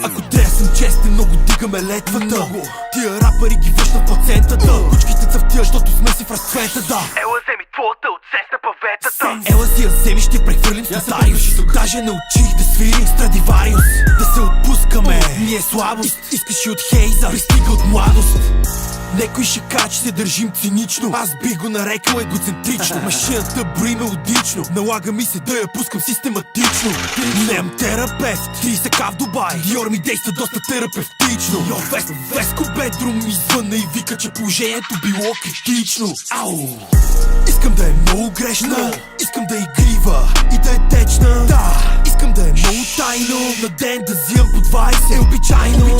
Ако трябва съм честен, много дигаме летвата. Тия рапъри ги връщат по центата. Кучките цъфтия, защото сме си в разцвета, да. Ела вземи твоята от сеста паветата. Ела си я вземи, ще прехвърлим с Дариус. Даже научих да свирим Страдивариус. Да се отпускаме, ни е слабост. Искаш и от Хейза, пристига от младост. Некой ще каже, че се държим цинично. Аз би го нарекал егоцентрично. Машината брои мелодично. Налага ми се да я пускам систематично. Нем терапевт, 30к в Дубай. Диор ми действа доста терапевтично. Веско Бедрум извънна и вика, че положението било критично. Ау! Искам да е много грешна, искам да е игрива и да е течна. Да, искам да е много тайно. На ден да взимам по 20 е обичайно.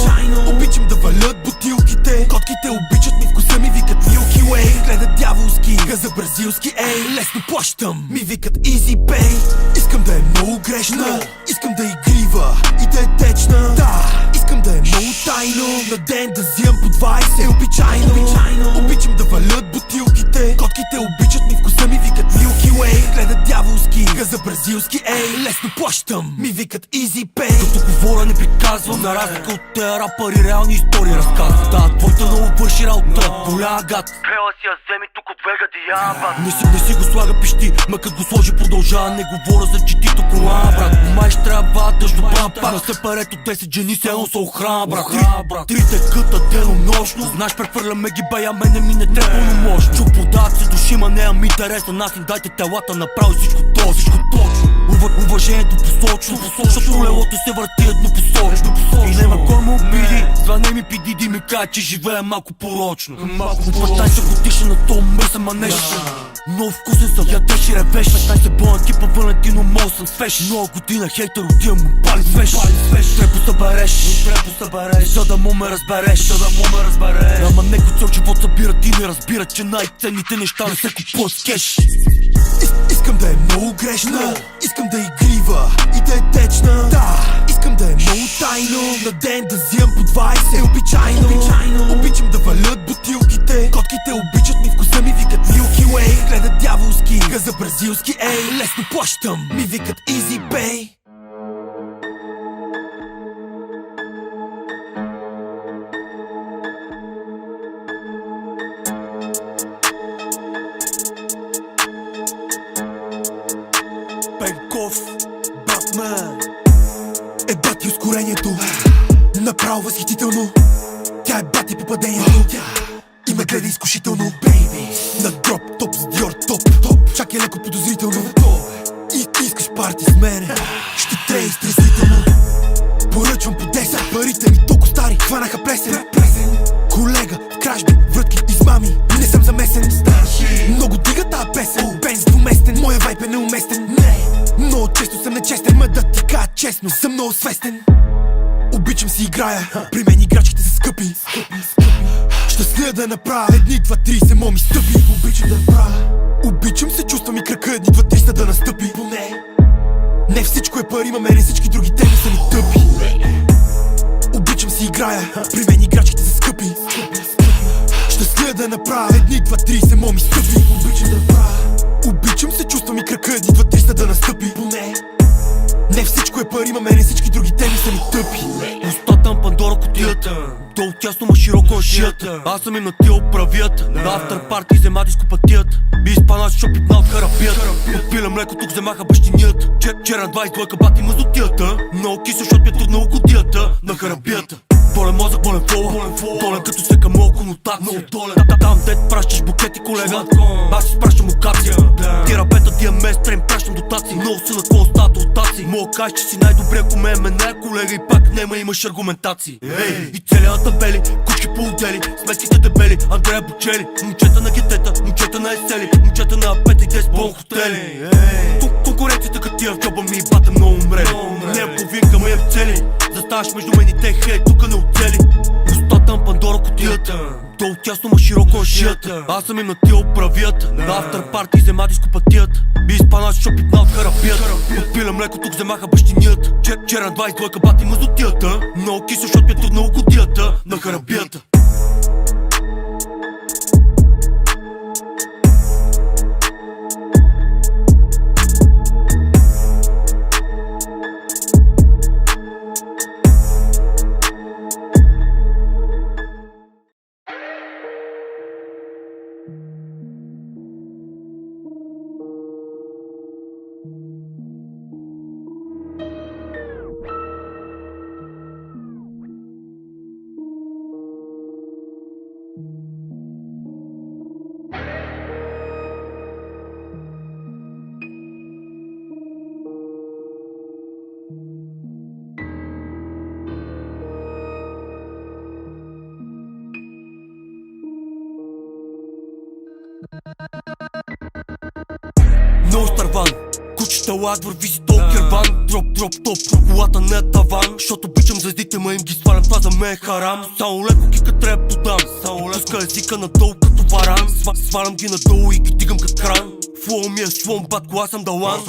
Обичам да валят бутилките. Котките обичат ми, вкуса ми викат Milky Way. Гледат дяволски, газа бразилски, ей. Лесно плащам, ми викат Easy Pay. Искам да е много грешна, искам да е игрива и да е течна. Да, искам да е много тайно. На ден да взимам по 20 е обичайно. Обичам да валят бутилките. Котките обичат ми, вкуса ми викат Milky Way. Гледат дяволски, газа бразилски, ей. Лесно плащам, ми викат Easy Pay. Като говоря не приказвам, на разлика от тези рапъри реални истории разказвам. Да, твоята много върши работа, голяма гад. Ела си я вземи тук от Вега Диаба. Не си го слага пищи, ма като го сложи продължава. Не говоря за читито колана, брат. Май ще трябва тъжно брат. На се парето 10 жени се едно са охрана, брат. Трите къта денонощно. Знаеш, прехвърляме ги бая, мене ми не трябва пълномощно. Чук продават се души, ма нея ми интереса. Нас им дайте телата, направи всичко точно. Уважението посочно, защото лелото се върти еднопосочно. И нема кой ме обиди, звъне ми пидиди ми каже, че живее малко порочно. Пътай се годиша на то мръсен манеж. Много вкусен съм, ядеш и ревеш. Пътай се боен типа Валентино, мол съм свеж. Много година хейтер, отивам му пали свеж. Трепо събереш, за да му ме разбереш. Ама некой цял живот събира, ти не разбира, че най-ценните неща не се купуват с кеш. Искам да е много грешна, искам да е игрива и да е течна. Да, искам да е много тайно. На ден да взимам по 20 е обичайно. Обичам да валят бутилките. Котките обичат ми, вкуса ми викат Milky Way. Гледат дяволски, газа бразилски, ей. Лесно плащам, ми викат Easy Pay. Пенков, Батмен. Е бати ускорението, направо възхитително. Тя е бати попадението и ме гледа изкушително. На дроп, топ с Диор, топ. Чак е леко подозрително. И искаш парти с мене, ще те изтресително. Поръчвам по 10, парите ми толкова стари, хванаха плесен. Колега, в кражби, врътки, измами, не съм замесен. Много дига тази песен, бенз двуместен. Моя вайп е неуместен. Много често съм нечестен, ма да ти кажа честно, съм много свестен. Обичам си играя, при мен играчките са скъпи. Щастлия да направя, 1, 2, 3 се моми стъпи. Обичам да правя, обичам се, чувствам и крака, 1, 2, 300 да настъпи. Не всичко е пари, ма мене всички други теми са ми тъпи. Обичам си играя, при мен играчките са скъпи. Щастлия да направя, 1, 2, 3 се моми стъпи. Обичам да правя, обичам се, чувствам и крака, 1, 2, 300 да настъпи. Не всичко е пари, ма мене всички други теми са ми тъпи. Устата на Пандора кутията, долу тясно, ма широко на шията. Аз съм им на тия оправият, на автор парти взема дископатията. Би изпанал си шопитна от харапията. Отпиля млеко, тук вземаха бащинията. Вчера 22 бати мазотията. Много кисо, защото ми е трудно окудията на харабията. Болен мозък, болен фола, долен като всека моя конотация. Там дет пращаш букети, колега, аз изпращам локация. Ти рапета, тия местра им пращам дотации. Много са на какво остат ротации. Мога кажеш, че си най-добре, ако ме мене, колега, и пак нема имаш аргументации. И целият табели, кучки по отдели, сметките дебели, Андрея Бочели. Момчета на гетета, момчета на есели, момчета на апета и 10 бон хотели. Конкуренцията като тия в джоба ми и бата много умрели. Не е половинка, ма имам цели. Заставаш между мен и те, хей, тука не оцели. Устата на Пандора кутията, долу тясно, ма широко на шията. Аз съм им на тия оправият, на автор парти взема дископатията. Би изпанал си шопитна от харапията. Отпиля млеко, тук вземаха бащинията. Вчера 22 бати мазотията. Много кисо, защото ми е трудно окудията на харапията. Талат върви си тол керван. Дроп, топ, колата не е таван. Защото обичам звездите, ма им ги свалям, това за мен е харам. Само леко кика трябва подам. Пуска езика надолу като варан. Свалям ги надолу и ги дигам като кран. Флоу ми е слон, батко, аз съм далан.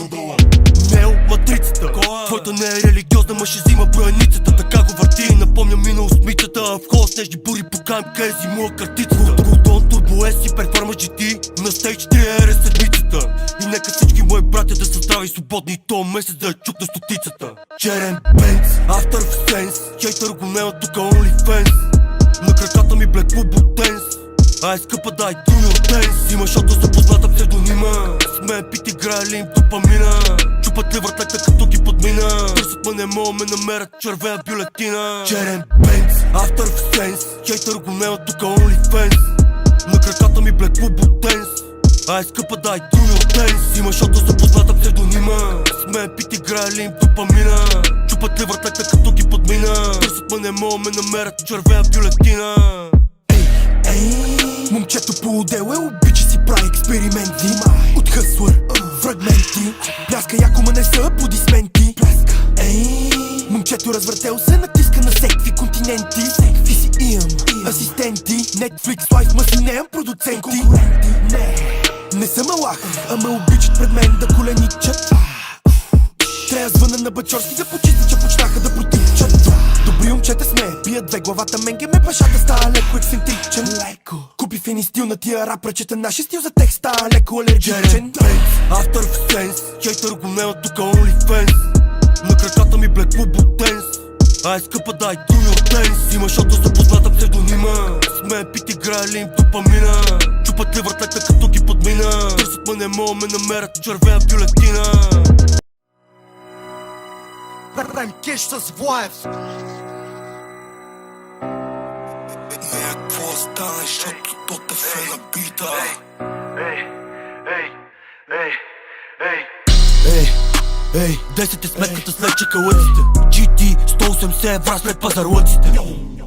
Нео, матрицата. Твоята не е религиозна, ма ще взима броеницата. Така го върти и напомня мина усмицата. В хол снежни бури по КМК и зимува картицата. Голдон, Турбо S и Перформанс GT. На стейдж 3 е седмицата. И нека всички мои братя да са здрави и свободни. И то месец да е чук на стотицата. Черен Бенц, After Sense. Хейтър го нема тука OnlyFans. На краката ми Black Football Dance. Ай скъпа дай do your dance. Има шото за позната псевдонима. С мен пит играе ли им допамина. Чупат ли въртлета като ги подмина. Търсят ме не мога ме намерят червена бюлетина. Черен Бенц, After Sense. Хейтър го нема тука OnlyFans. На краката ми Black Football Dance. Ай скъпа дай do your dance. Има шото за позната псевдонима. С мен пит играе ли им допамина. Чупат ли въртлета като ги подмина. Търсят ме не мога ме намерят червена бюлетина. Момчето по отдел обича си прави експерименти. От хъслър, фрагменти. Пляска яко, ма не са аплодисменти. Момчето развъртел се, натиска на всеки континенти. Всеки си имам асистенти. Netflix, Life, ма си неям продуценти. Не съм алах, ама обичат пред мен да коленичат. Трябва звъна на Бачорски да почиста, че почнаха да протичат. Добри момчета сме, пият две, главата менге ме башата става леко ексцентричен. Купи фини стил на тия рапърчета, нашия стил за текст става леко алергичен. After Sense, хейтър го нема тука OnlyFans. На краката ми Black Football Dance. Ай скъпа дай do your dance. Има шото за позната псевдонима. С мен пит играе ли им допамина. Чупат ли въртлета като ги подмина. Търсят ме не мога ме намерят червена бюлетина. Правим кеш с Влаев. Какво стане, защото тота фе на бита. Ей, 10 е сметката след чекалъците. GT 180 евра след пазарлъците.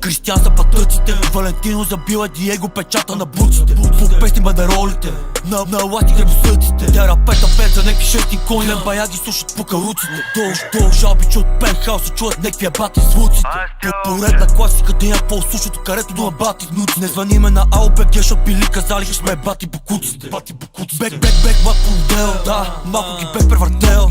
Кристиан са пътъците. Валентино забила Диего печата на буците. По песни бандеролите. На ласти гребосъците. Терапета пет за некви шести кони. На бая ги слушат по каруците. Долу жалби чуят пентхауса, чуят некви ебати звуците. Поредна класика деня по-слушат карето до абати внуци. Не звъниме на АОБГ, защото били казали, че сме бати букуците. Бек, мак по отдел. Да, малко ги бех превъртел.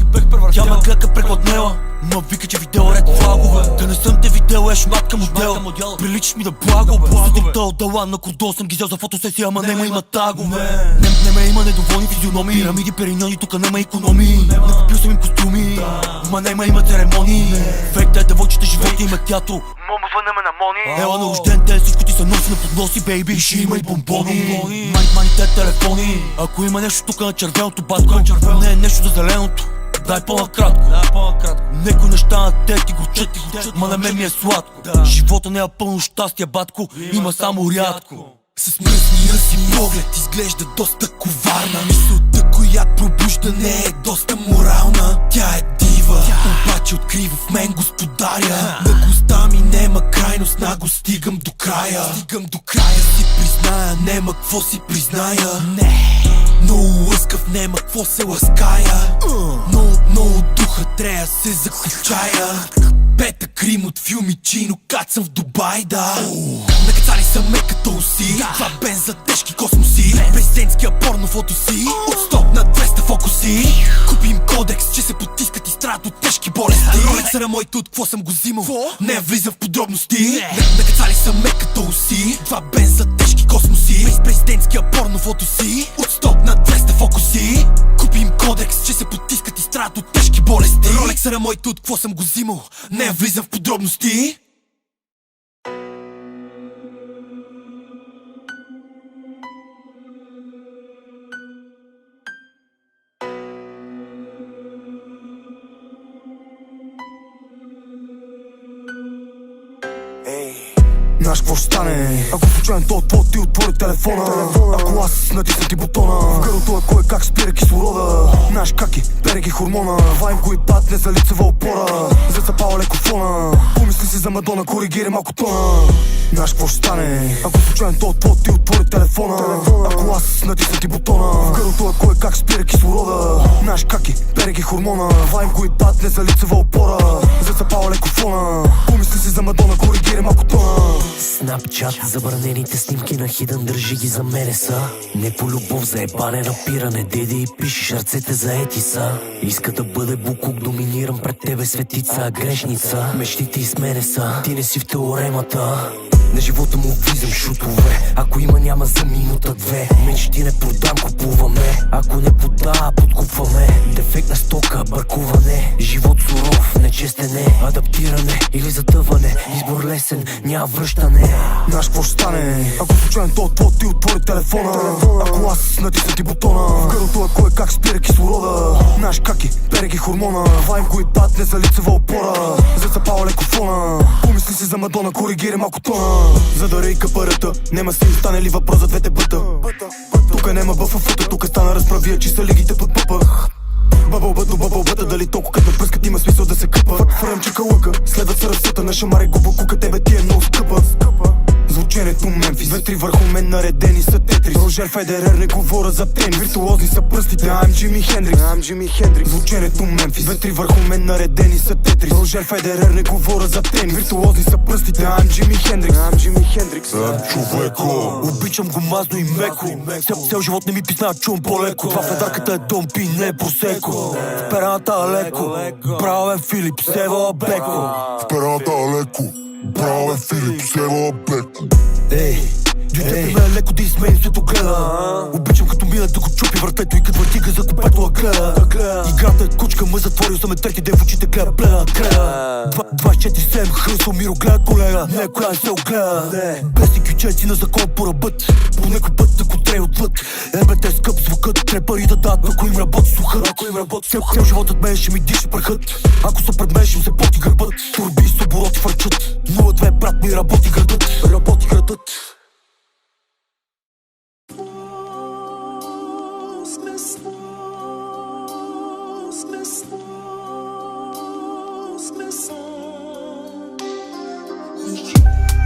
Тя ме гледа прегладнела. Ма вика, че видео ред флагове. Да не съм те видео, е шматка модел. Приличаш ми да благове. Сутринта отдала на кордон съм ги взел за фотосесия, ама нема има тагове. Нема има недоволни физиономии. Пирамиди, периньони, тука нема икономии. Не купил съм им костюми, ма нема има церемонии. Фейк те девойчите, живота има театро. Момо звънеме на Мони. Ела на рожден ден, всичко ти се носи на подноси, бейби. Ще има и бомбони. Маните телефони. Ако има нещо тука на червеното батко, не е нещо за зеленото. Дай по-накратко. Некои неща на те ти горчат, ма на мен ми е сладко. Живота не е пълно щастие, батко, има само рядко. С мръсния си поглед изглежда доста коварна. Мисълта, която пробужда, не е доста морална. Тя е дива, обаче открива в мен господаря. Наглостта ми нема крайност, наго стигам до края. Си призная, нема какво си призная. Много лъскав, нема какво се лаская. Много духа трябва се заключая. Пета Крим от филми Чино, кацам в Дубай, да. Накацали са ме като уси. Това бенз за тежки космоси. Президентския порно фото си. От 100 на 200 фокуси. Купим кодекс, че се потискат и страдат от тежки болести. Ролексъра мой тут, какво съм го взимал? Не влизам в подробности. Накацали са ме като уси. Това бенз за тежки космоси. Президентския порно фото си. От 100 на 200 фокуси. Купим кодекс, че се потискат и страдат от тежки болести. Ролексъра мой тут, какво съм го взимал? Не влизам в подробности. Знаеш какво ще стане, ако случайен то отвод ти отвори телефона. Ако аз натисна ти бутона, в гърлото е кой как спира кислорода. Знаеш как и бере ги хормона. Вайм го и бат, не за лицева опора. Зацапава леко фона. Помисли си за Мадона, коригирай малко тона. Знаеш какво ще стане, ако случайно то твой ти отвори телефона. Ако аз натисна ти бутона, в гърлото е кой как спира кислорода. Знаеш как и бере ги хормона. Вайм го и бат, не за лицева опора. Зацапава леко фона, помисли си за Мадона, коригирай малко тона. Снапчат, забранените снимки на хидън, държи ги за мене са. Не по любов, заебане, напиране, деде и пишеш, ръцете заети са. Иска да бъде букук, доминирам пред тебе светица, грешница. Мечтите из мене са, ти не си в теоремата. На живота му влизам шутове, ако има няма за минута-две. Мечти не продам, купуваме, ако не пода, подкупваме. Дефектна стока, бъркуване, живот суров, нечестене. Адаптиране или затъване, избор лесен, няма връщане. Знаеш какво ще стане, ако случайно то твой ти отвори телефона. Ако аз натисна ти бутона, в гърлото е кой как спира кислорода. Знаеш как и бере ги хормона. Вайм го и бат, не за лицева опора. Зацапава леко фона, помисли си за Мадона, коригирай малко тона. Задарей капарата, нема си остане ли въпрос за двете бъта. Тука нема бъфа фута, тука стана разправия, че са лигите под пъпа. Бъбълбъта, дали толкова като пръскат има смисъл да се къпа. Фръмчика лъка, следват се разсъта на шамари губа кука, тебе ти е много скъпа. Звученето Мемфис, ветри върху мен наредени са Тетрис. Рожер Федерер, не говоря за тенис, виртуозни са пръстите, I'm Jimi Hendrix. Звученето Мемфис, ветри върху мен наредени са Тетрис. Рожер Федерер, не говоря за тенис, виртуозни са пръстите, I'm Jimi Hendrix. Човеко, обичам го мазно и меко. Цял живот не ми писна, чувам по-леко. Това в едарката е дом пи, не е просеко. В пераната леко, браво е Филип, Сева Беко. В пераната леко, браво е Филип, Сева Беко. Дюйте при мен леко да измени свето гледа. Обичам като мина да го чупи вратето и като въртига за купето гледа. Играта е кучка, ме затворил съм трети ден в очите гледа, гледа. 24/7 хръсо миро гледа колега, некоя не се огледа. Без никючеци на закон по ръбът, по некой път ако трей отвъд. РБТ е скъп звукът, трябва пари да дадат, ако им работи слухът. Цял животът мен ще ми диша прахът, ако са пред мен ще им се поти гърбът. Турби с обороти фърчат, 02 брат ми работи градът.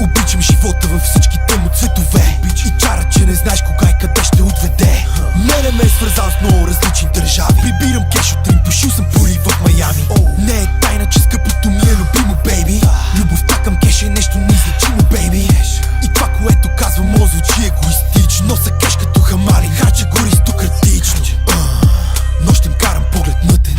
Обичам живота във всичките му цветове. И чара, че не знаеш кога и къде ще отведе. Мене ме е свързал с много различни държави. Прибирам кеш от Рим, дошил съм пори в Майами. Не е тайна, че скъпото ми е любимо, бейби. Любовта към кеш е нещо неизлечимо, бейби. И това, което казвам, може звучи егоистично. Нося кеш като хамали, хача гористократично. Нощем карам поглед мътен.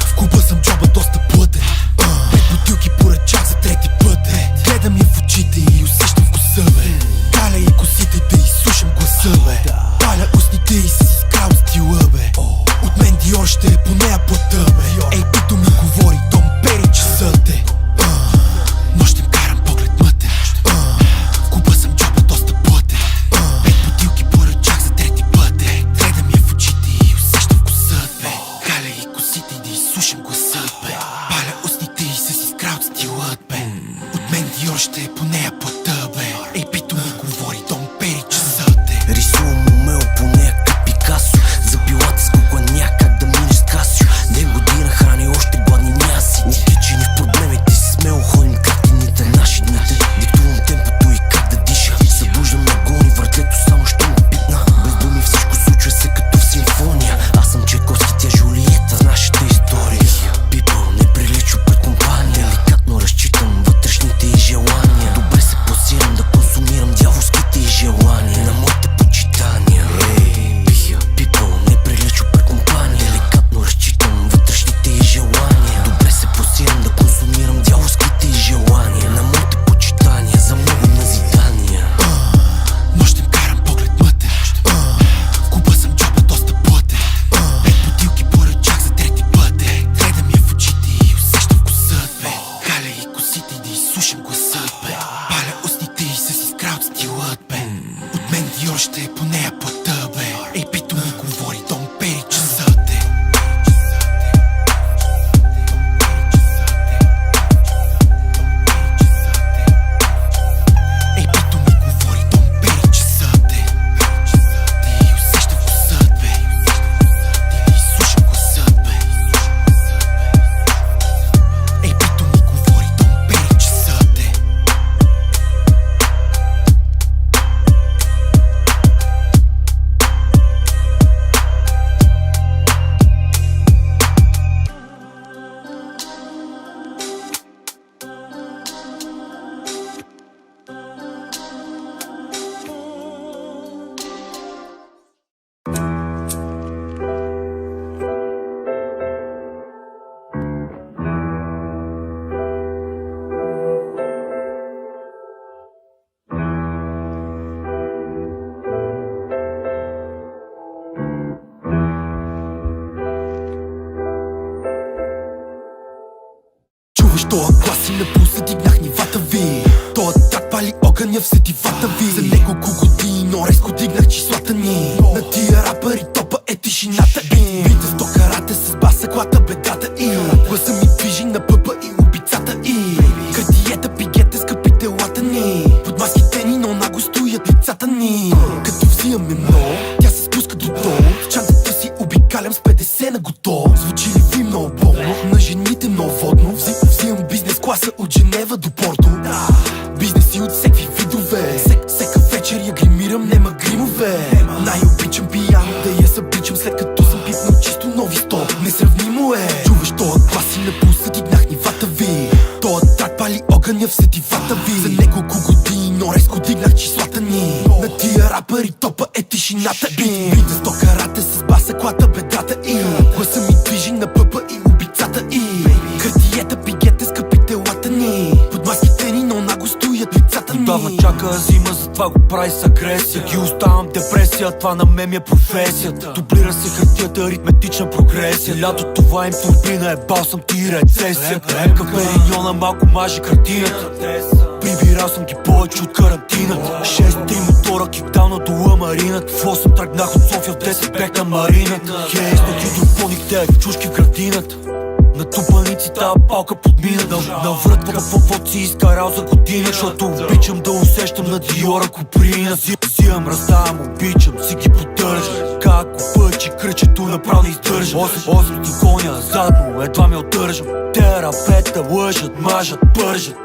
В клуба съм джоба доста плътен. 5 бутилки поръчах за трети път. Гледам я в очите и усещам вкуса, бе. Каля и косите да изслушам гласа, бе. Паля устните и си скрал стила, бе. От мен Диор ще е по нея плата, бе. Ей, пито ми говори, Том Пери часът е. Нощем карам поглед мътен. В клуба съм джоба доста плътен. 5 бутилки поръчах за трети път. Гледам я в очите и усещам вкуса, бе. Каля и косите да изслушам гласа, бе. Паля устните и се си скрал стилът, бе. От мен Диор ще е по нея плата, бе. Ей, пито ми говори, Том Пери часът е. Рисувам умело по нея като Пикасо. За пилата с кукла някак да минеш с Касио. Ден година храни още гладни няси. Отичени в проблемите си смело ходим картините наши дните. Диктувам темпото и как да диша. Събуждам на гони въртлето само що ме питна. Без думи всичко случва се като в симфония. Аз съм Чайковски, тя Жулиета с нашата история. Пипъл не прилича пред компания. Деликатно разчитам вътрешните и желания. Чуваш тоя глас и на пулса дигнах нивата ви. Тоя трак пали огъня в сетивата ви. За няколко години, но резко дигнах числата ни. На тия рапъри топа е тишината им. Бита с токарате с баса, клата бедата им. Гласа ми движи на пъпа и убицата им. Картиета, пигете, скъпи телата ни. Под маските ни, но наго стоят лицата ни. Като взимаме много, тя се спуска до долу. В чантата си обикалям с 50 на готово. Звучи ли ви много болно? На жените много водно. Взимам бизнес класа от Женева до Порто. Бизнеси от всеки видове. Всека вечер я гримирам, нема гримове. Най-обичам пияно да я събличам, след като съм пипнал чисто нови сто. Несравнимо е. Чуваш тоя глас и на пулса дигнах нивата ви. Тоя трак пали огъня в сетивата ви. За няколко години, но резко дигнах числата ни. На тия рапъри топа е тишината им. Бита с токарате с баса, клата бедрата им. Гласа ми движи на пъпа и убицата им. Картиета, пигете, скъпи телата ни. Под маските ни, но наго стоят лицата ни. Отдавна чака зима, затова го прави с агресия. Ги оставам депресия, това на мен ми е професията. Дублира се хартията, аритметична прогресия. Лято това им турбина е балсам ти рецесия. Ремка периньона, малко мажи картината. Прибирал съм ги повече от карантината. 6-3 мотора, кикдауна до ламарината. В 8 тръгнах от София, в 10 бех на марината. Хей, на хидрофоните, чушки в градината. Натрупаници тая палка подмина. Наврътва какво си изкарал за година. Защото обичам да усещам на Диора куприна. Взимам, раздавам, обичам, си ги поддържа. Како пъчи, кръчето направо не издържа. 8 ти гоня задно, едва ме отдържам. Те рапета лъжат, мажат, пържат.